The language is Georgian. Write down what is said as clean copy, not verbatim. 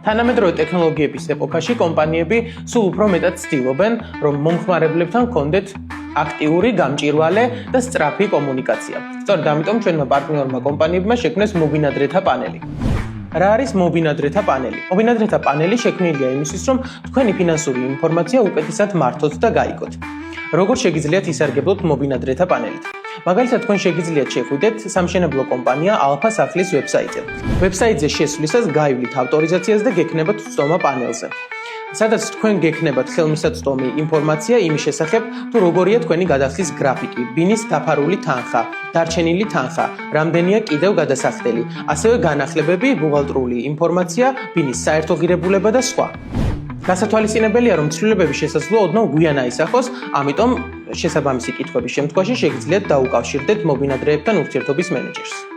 თანამედროვე ტექნოლოგიების ეპოქაში კომპანიები სულ უფრო მეტად ცდილობენ, რომ მომხმარებლებთან ჰქონდეთ აქტიური, გამჭვირვალე და სწრაფი კომუნიკაცია. სწორედ ამიტომ ჩვენმა პარტნიორმა კომპანიებმა შექმნეს მობინადრეთა პანელი. რა არის მობინადრეთა პანელი? მობინადრეთა პანელი შექმნილია იმისთვის, რომ თქვენი ფინანსური ინფორმაცია უკეთესად მართოთ და გაიგოთ. როგორ შეგიძლიათ ისარგებლოთ მობინადრეთა პანელით? მაგალითად, თქვენ შეგიძლიათ შეხვიდეთ სამშენებლო კომპანია ალფა სახლის ვებსაიტზე. ვებსაიტზე შესვლისას გაივლით ავტორიზაციას და გექნებათ ვწდომა პანელზე. სადაც თქვენ გექნებათ ხელმისაწვდომი ინფორმაცია იმის შესახებ, თუ როგორია თქვენი გადახდის გრაფიკი, ბინის დაფარული თანხა, დარჩენილი თანხა, რამდენია კიდევ გადასახდელი, ასევე განახლებები, ბუღალტრული ინფორმაცია, ბინის საერთო ღირებულება და სხვა. გასათვალისწინებელია, რომ ცვლილებების შესაძლო ოდნავ გვიან აისახოს, ამიტომ შესაბამისი კითხვების შემთხვევაში შეგიძლიათ დაუკავშირდეთ მობინადრეებთან ურთიერთობის მენეჯერს.